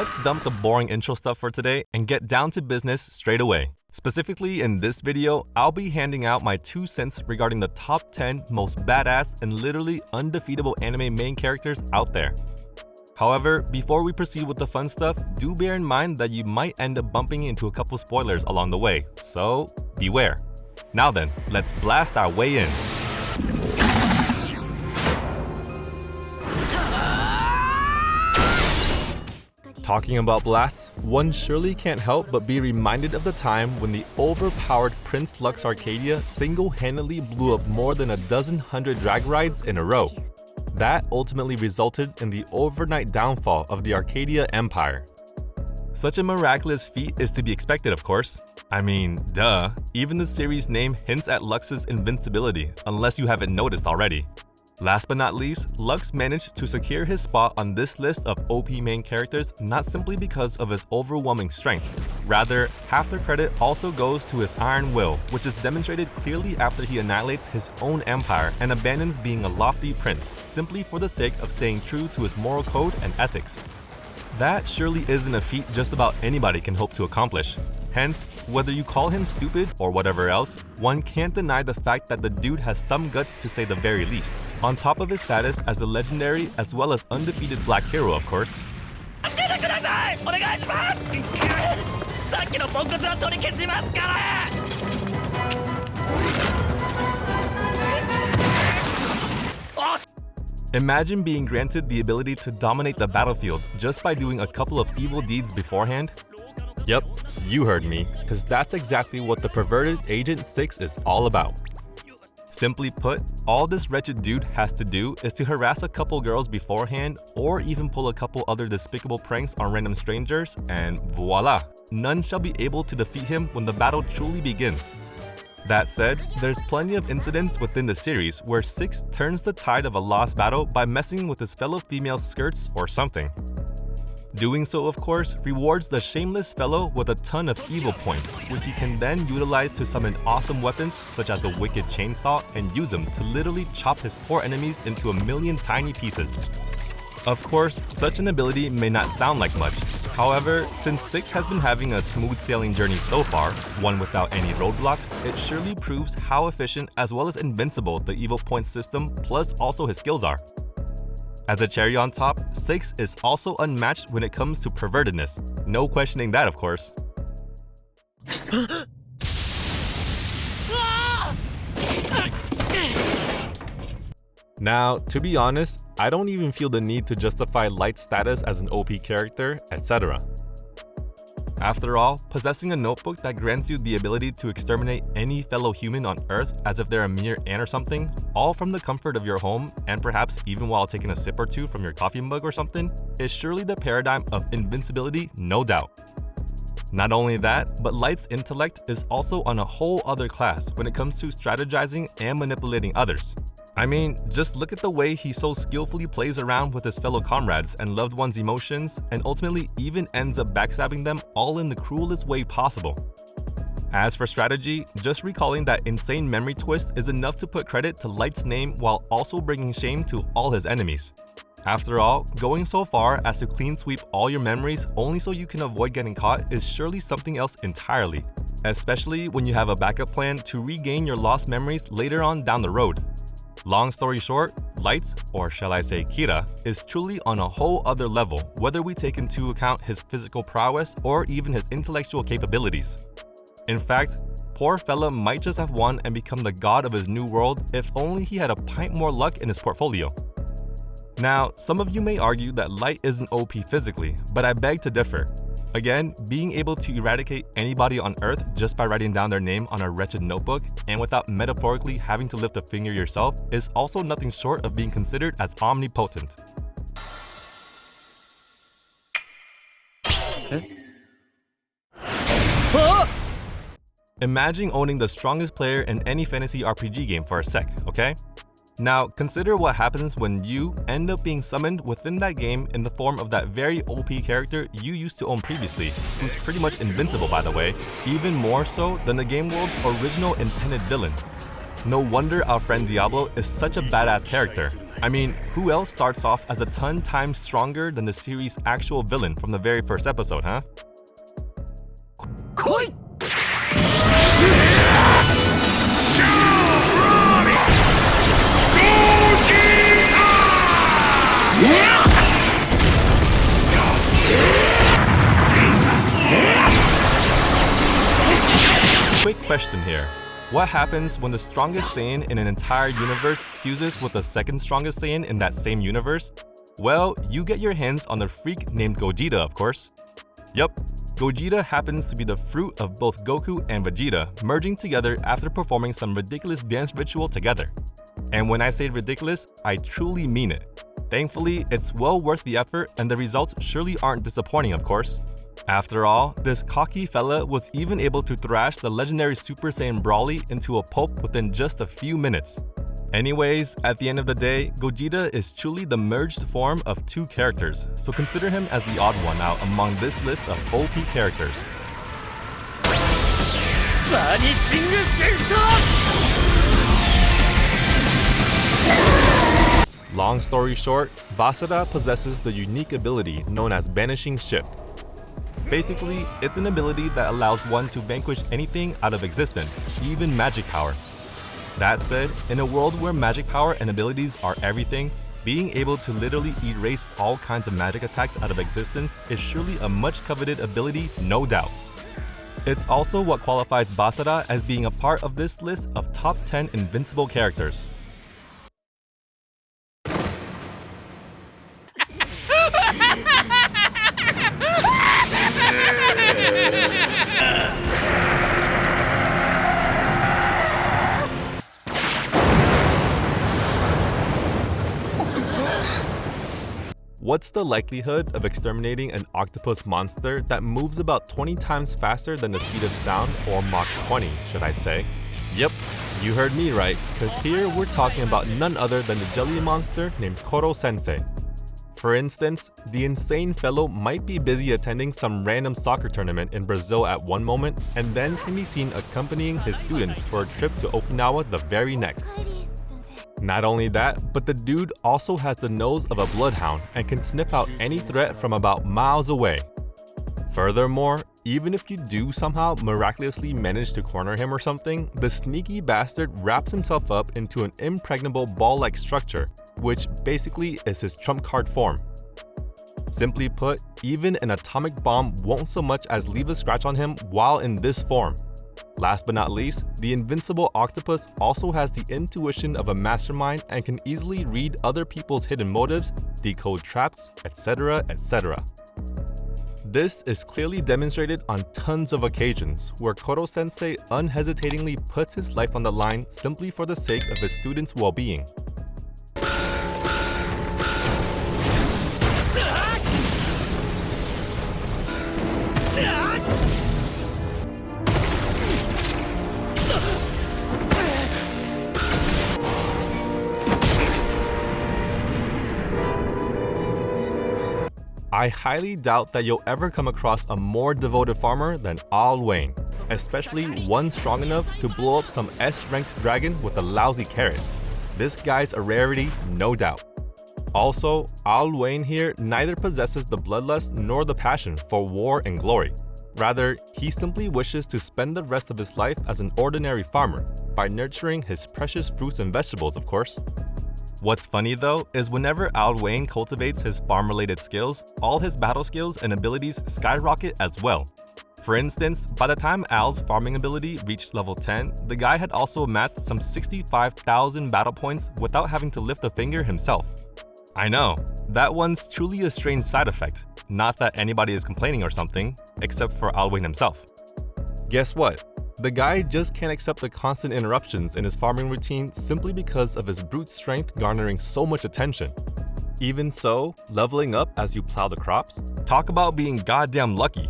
let's dump the boring intro stuff for today and get down to business straight away. Specifically in this video, I'll be handing out my 2 cents regarding the top 10 most badass and literally undefeatable anime main characters out there. However, before we proceed with the fun stuff, do bear in mind that you might end up bumping into a couple spoilers along the way, so beware. Now then, let's blast our way in. Talking about blasts, one surely can't help but be reminded of the time when the overpowered Prince Lux Arcadia single-handedly blew up more than a dozen hundred drag rides in a row. That ultimately resulted in the overnight downfall of the Arcadia Empire. Such a miraculous feat is to be expected, of course. I mean, duh, even the series name hints at Lux's invincibility, unless you haven't noticed already. Last but not least, Lux managed to secure his spot on this list of OP main characters not simply because of his overwhelming strength. Rather, half the credit also goes to his iron will, which is demonstrated clearly after he annihilates his own empire and abandons being a lofty prince, simply for the sake of staying true to his moral code and ethics. That surely isn't a feat just about anybody can hope to accomplish. Hence, whether you call him stupid or whatever else, one can't deny the fact that the dude has some guts to say the very least, on top of his status as the legendary as well as undefeated black hero, of course. Imagine being granted the ability to dominate the battlefield just by doing a couple of evil deeds beforehand. Yep, you heard me, because that's exactly what the perverted Agent 6 is all about. Simply put, all this wretched dude has to do is to harass a couple girls beforehand or even pull a couple other despicable pranks on random strangers and voila, none shall be able to defeat him when the battle truly begins. That said, there's plenty of incidents within the series where 6 turns the tide of a lost battle by messing with his fellow female's skirts or something. Doing so, of course, rewards the shameless fellow with a ton of evil points, which he can then utilize to summon awesome weapons such as a wicked chainsaw and use them to literally chop his poor enemies into a million tiny pieces. Of course, such an ability may not sound like much. However, since 6 has been having a smooth sailing journey so far, one without any roadblocks, it surely proves how efficient as well as invincible the evil point system plus also his skills are. As a cherry on top, 6 is also unmatched when it comes to pervertedness. No questioning that, of course. Now, to be honest, I don't even feel the need to justify Light's status as an OP character, etc. After all, possessing a notebook that grants you the ability to exterminate any fellow human on Earth as if they're a mere ant or something, all from the comfort of your home and perhaps even while taking a sip or two from your coffee mug or something, is surely the paradigm of invincibility, no doubt. Not only that, but Light's intellect is also on a whole other class when it comes to strategizing and manipulating others. I mean, just look at the way he so skillfully plays around with his fellow comrades and loved ones' emotions and ultimately even ends up backstabbing them all in the cruelest way possible. As for strategy, just recalling that insane memory twist is enough to put credit to Light's name while also bringing shame to all his enemies. After all, going so far as to clean sweep all your memories only so you can avoid getting caught is surely something else entirely, especially when you have a backup plan to regain your lost memories later on down the road. Long story short, Light, or shall I say Kira, is truly on a whole other level, whether we take into account his physical prowess or even his intellectual capabilities. In fact, poor fella might just have won and become the god of his new world if only he had a pint more luck in his portfolio. Now, some of you may argue that Light isn't OP physically, but I beg to differ. Again, being able to eradicate anybody on Earth just by writing down their name on a wretched notebook and without metaphorically having to lift a finger yourself is also nothing short of being considered as omnipotent. Imagine owning the strongest player in any fantasy RPG game for a sec, okay? Now, consider what happens when you end up being summoned within that game in the form of that very OP character you used to own previously, who's pretty much invincible by the way, even more so than the game world's original intended villain. No wonder our friend Diablo is such a badass character. I mean, who else starts off as a ton times stronger than the series' actual villain from the very first episode, huh? Quick question here. What happens when the strongest Saiyan in an entire universe fuses with the second strongest Saiyan in that same universe? Well, you get your hands on the freak named Gogeta, of course. Yup, Gogeta happens to be the fruit of both Goku and Vegeta merging together after performing some ridiculous dance ritual together. And when I say ridiculous, I truly mean it. Thankfully, it's well worth the effort and the results surely aren't disappointing, of course. After all, this cocky fella was even able to thrash the legendary Super Saiyan Broly into a pulp within just a few minutes. Anyways, at the end of the day, Gogeta is truly the merged form of two characters, so consider him as the odd one out among this list of OP characters. Long story short, Basara possesses the unique ability known as Banishing Shift. Basically, it's an ability that allows one to vanquish anything out of existence, even magic power. That said, in a world where magic power and abilities are everything, being able to literally erase all kinds of magic attacks out of existence is surely a much coveted ability, no doubt. It's also what qualifies Basara as being a part of this list of top 10 invincible characters. What's the likelihood of exterminating an octopus monster that moves about 20 times faster than the speed of sound, or Mach 20, should I say? Yep, you heard me right, because here we're talking about none other than the jelly monster named Koro-sensei. For instance, the insane fellow might be busy attending some random soccer tournament in Brazil at one moment and then can be seen accompanying his students for a trip to Okinawa the very next. Not only that, but the dude also has the nose of a bloodhound and can sniff out any threat from about miles away. Furthermore, even if you do somehow miraculously manage to corner him or something, the sneaky bastard wraps himself up into an impregnable ball-like structure, which basically is his trump card form. Simply put, even an atomic bomb won't so much as leave a scratch on him while in this form. Last but not least, the invincible octopus also has the intuition of a mastermind and can easily read other people's hidden motives, decode traps, etc., etc. This is clearly demonstrated on tons of occasions, where Koro-sensei unhesitatingly puts his life on the line simply for the sake of his students' well-being. I highly doubt that you'll ever come across a more devoted farmer than Al Wayne, especially one strong enough to blow up some S-ranked dragon with a lousy carrot. This guy's a rarity, no doubt. Also, Al Wayne here neither possesses the bloodlust nor the passion for war and glory. Rather, he simply wishes to spend the rest of his life as an ordinary farmer, by nurturing his precious fruits and vegetables, of course. What's funny though, is whenever Al Wayne cultivates his farm-related skills, all his battle skills and abilities skyrocket as well. For instance, by the time Al's farming ability reached level 10, the guy had also amassed some 65,000 battle points without having to lift a finger himself. I know, that one's truly a strange side effect. Not that anybody is complaining or something, except for Al Wayne himself. Guess what? The guy just can't accept the constant interruptions in his farming routine simply because of his brute strength garnering so much attention. Even so, leveling up as you plow the crops? Talk about being goddamn lucky.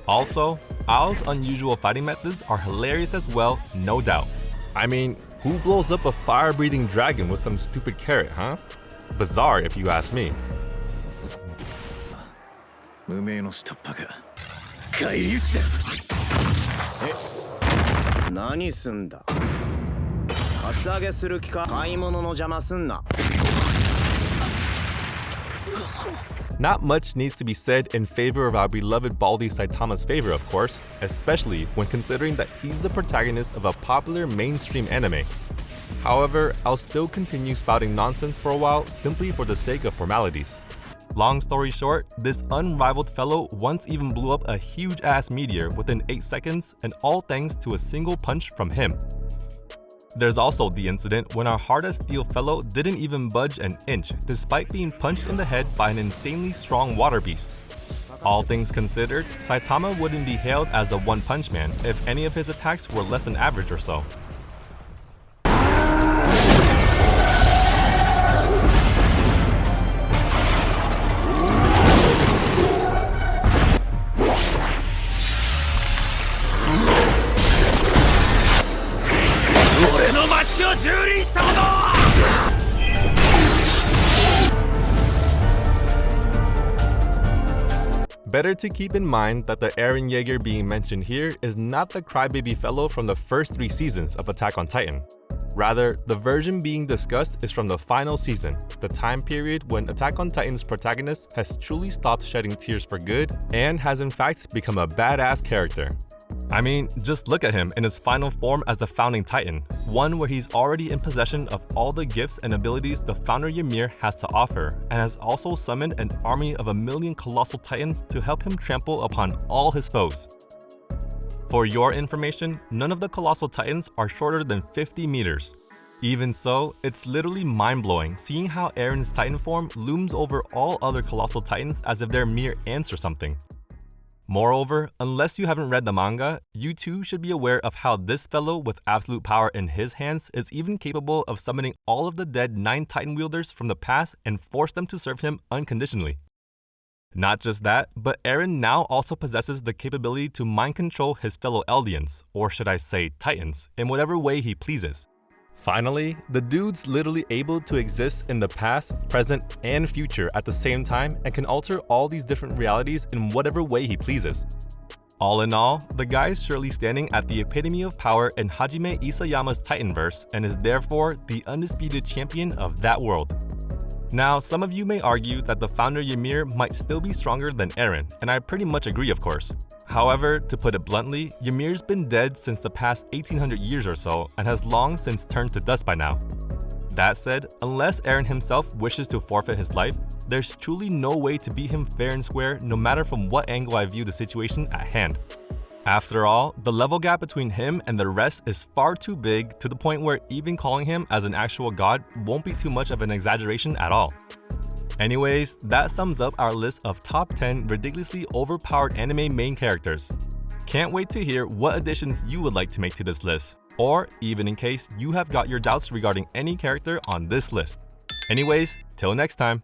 Also, Al's unusual fighting methods are hilarious as well, no doubt. I mean, who blows up a fire-breathing dragon with some stupid carrot, huh? Bizarre if you ask me. 無名の下っ端が返り討ちだ。何すんだ。カツアゲする気か。買い物の邪魔すんな。 Not much needs to be said in favor of our beloved Baldy Saitama's favor, of course, especially when considering that he's the protagonist of a popular mainstream anime. However, I'll still continue spouting nonsense for a while simply for the sake of formalities. Long story short, this unrivaled fellow once even blew up a huge-ass meteor within 8 seconds, and all thanks to a single punch from him. There's also the incident when our hard-as-steel fellow didn't even budge an inch despite being punched in the head by an insanely strong water beast. All things considered, Saitama wouldn't be hailed as the One Punch Man if any of his attacks were less than average or so. Better to keep in mind that the Eren Yeager being mentioned here is not the crybaby fellow from the first 3 seasons of Attack on Titan. Rather, the version being discussed is from the final season, the time period when Attack on Titan's protagonist has truly stopped shedding tears for good and has in fact become a badass character. I mean, just look at him in his final form as the Founding Titan, one where he's already in possession of all the gifts and abilities the founder Ymir has to offer, and has also summoned an army of 1,000,000 colossal titans to help him trample upon all his foes. For your information, none of the colossal titans are shorter than 50 meters. Even so, it's literally mind-blowing seeing how Eren's titan form looms over all other colossal titans as if they're mere ants or something. Moreover, unless you haven't read the manga, you too should be aware of how this fellow with absolute power in his hands is even capable of summoning all of the dead 9 Titan wielders from the past and force them to serve him unconditionally. Not just that, but Eren now also possesses the capability to mind control his fellow Eldians, or should I say Titans, in whatever way he pleases. Finally, the dude's literally able to exist in the past, present, and future at the same time and can alter all these different realities in whatever way he pleases. All in all, the guy's surely standing at the epitome of power in Hajime Isayama's Titanverse and is therefore the undisputed champion of that world. Now, some of you may argue that the founder Ymir might still be stronger than Eren, and I pretty much agree, of course. However, to put it bluntly, Ymir's been dead since the past 1800 years or so and has long since turned to dust by now. That said, unless Eren himself wishes to forfeit his life, there's truly no way to beat him fair and square no matter from what angle I view the situation at hand. After all, the level gap between him and the rest is far too big to the point where even calling him as an actual god won't be too much of an exaggeration at all. Anyways, that sums up our list of top 10 ridiculously overpowered anime main characters. Can't wait to hear what additions you would like to make to this list, or even in case you have got your doubts regarding any character on this list. Anyways, till next time.